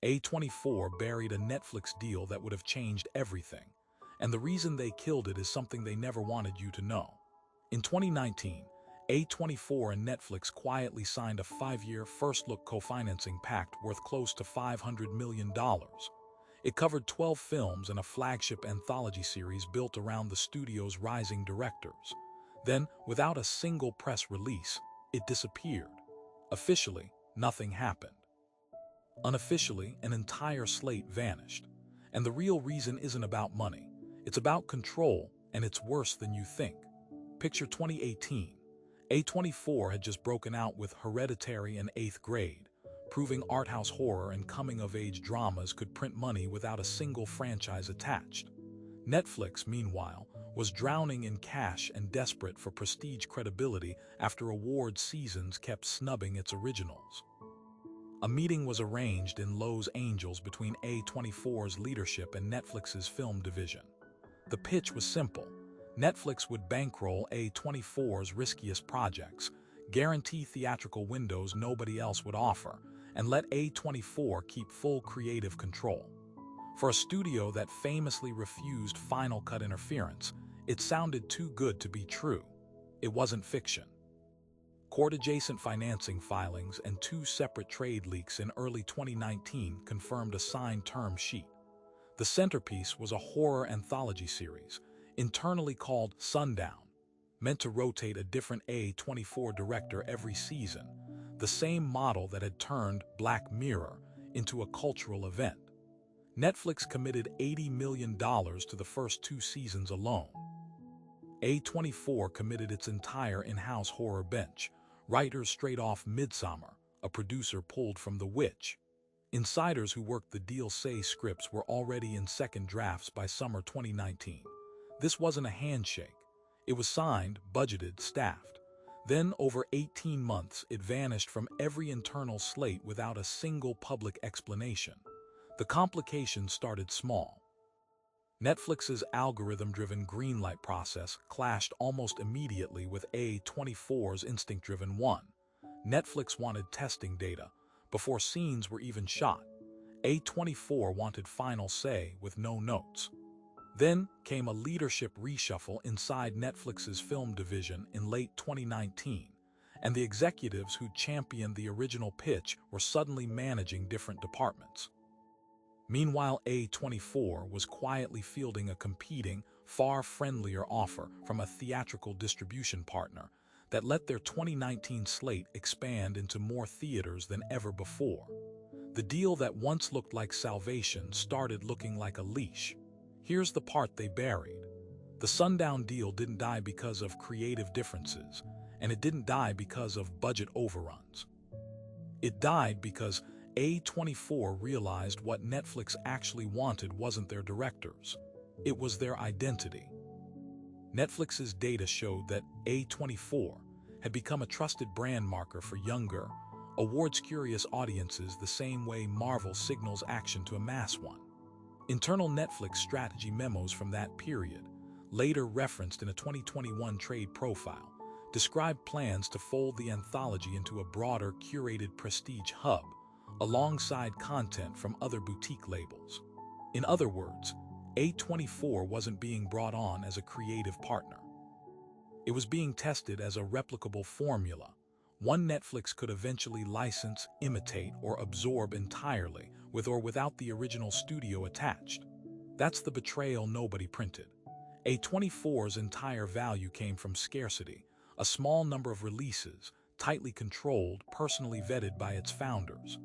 A24 buried a Netflix deal that would have changed everything, and the reason they killed it is something they never wanted you to know. In 2019, A24 and Netflix quietly signed a 5-year first-look co-financing pact worth close to $500 million. It covered 12 films and a flagship anthology series built around the studio's rising directors. Then, without a single press release, it disappeared. Officially, nothing happened. Unofficially, an entire slate vanished. And the real reason isn't about money. It's about control, and it's worse than you think. Picture 2018. A24 had just broken out with Hereditary and 8th Grade, proving art house horror and coming-of-age dramas could print money without a single franchise attached. Netflix, meanwhile, was drowning in cash and desperate for prestige credibility after award seasons kept snubbing its originals. A meeting was arranged in Los Angeles between A24's leadership and Netflix's film division. The pitch was simple. Netflix would bankroll A24's riskiest projects, guarantee theatrical windows nobody else would offer, and let A24 keep full creative control. For a studio that famously refused Final Cut interference, it sounded too good to be true. It wasn't fiction. Court-adjacent financing filings and 2 separate trade leaks in early 2019 confirmed a signed term sheet. The centerpiece was a horror anthology series, internally called Sundown, meant to rotate a different A24 director every season, the same model that had turned Black Mirror into a cultural event. Netflix committed $80 million to the first 2 seasons alone. A24 committed its entire in-house horror bench, writers straight off Midsommar, a producer pulled from The Witch. Insiders who worked the deal say scripts were already in second drafts by summer 2019. This wasn't a handshake. It was signed, budgeted, staffed. Then, over 18 months, it vanished from every internal slate without a single public explanation. The complications started small. Netflix's algorithm-driven greenlight process clashed almost immediately with A24's instinct-driven one. Netflix wanted testing data before scenes were even shot. A24 wanted final say with no notes. Then came a leadership reshuffle inside Netflix's film division in late 2019, and the executives who championed the original pitch were suddenly managing different departments. Meanwhile, A24 was quietly fielding a competing, far friendlier offer from a theatrical distribution partner that let their 2019 slate expand into more theaters than ever before. The deal that once looked like salvation started looking like a leash. Here's the part they buried. The Sundown deal didn't die because of creative differences, and it didn't die because of budget overruns. It died because A24 realized what Netflix actually wanted wasn't their directors. It was their identity. Netflix's data showed that A24 had become a trusted brand marker for younger, awards-curious audiences the same way Marvel signals action to a mass one. Internal Netflix strategy memos from that period, later referenced in a 2021 trade profile, described plans to fold the anthology into a broader, curated prestige hub, alongside content from other boutique labels. In other words, A24 wasn't being brought on as a creative partner. It was being tested as a replicable formula, one Netflix could eventually license, imitate, or absorb entirely, with or without the original studio attached. That's the betrayal nobody printed. A24's entire value came from scarcity, a small number of releases, tightly controlled, personally vetted by its founders.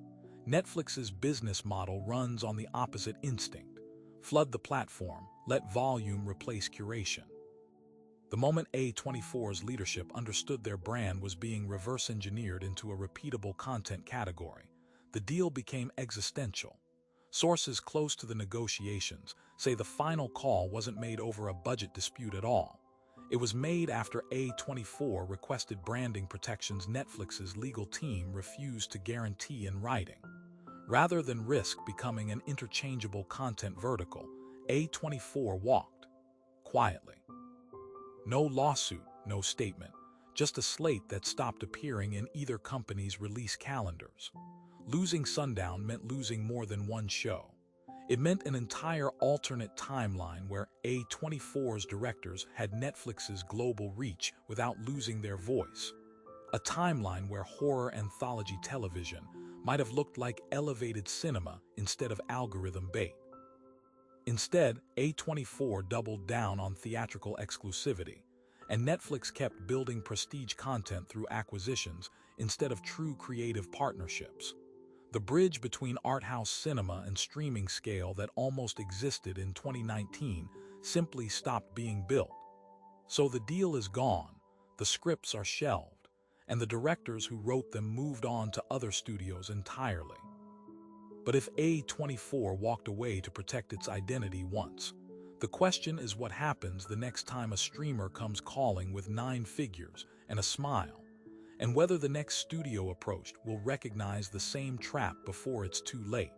Netflix's business model runs on the opposite instinct. Flood the platform, let volume replace curation. The moment A24's leadership understood their brand was being reverse-engineered into a repeatable content category, the deal became existential. Sources close to the negotiations say the final call wasn't made over a budget dispute at all. It was made after A24 requested branding protections Netflix's legal team refused to guarantee in writing. Rather than risk becoming an interchangeable content vertical, A24 walked quietly. No lawsuit, no statement, just a slate that stopped appearing in either company's release calendars. Losing Sundown meant losing more than one show. It meant an entire alternate timeline where A24's directors had Netflix's global reach without losing their voice. A timeline where horror anthology television might have looked like elevated cinema instead of algorithm bait. Instead, A24 doubled down on theatrical exclusivity, and Netflix kept building prestige content through acquisitions instead of true creative partnerships. The bridge between art house cinema and streaming scale that almost existed in 2019 simply stopped being built. So the deal is gone, the scripts are shelved, and the directors who wrote them moved on to other studios entirely. But if A24 walked away to protect its identity once, the question is what happens the next time a streamer comes calling with 9 figures and a smile, and whether the next studio approached will recognize the same trap before it's too late.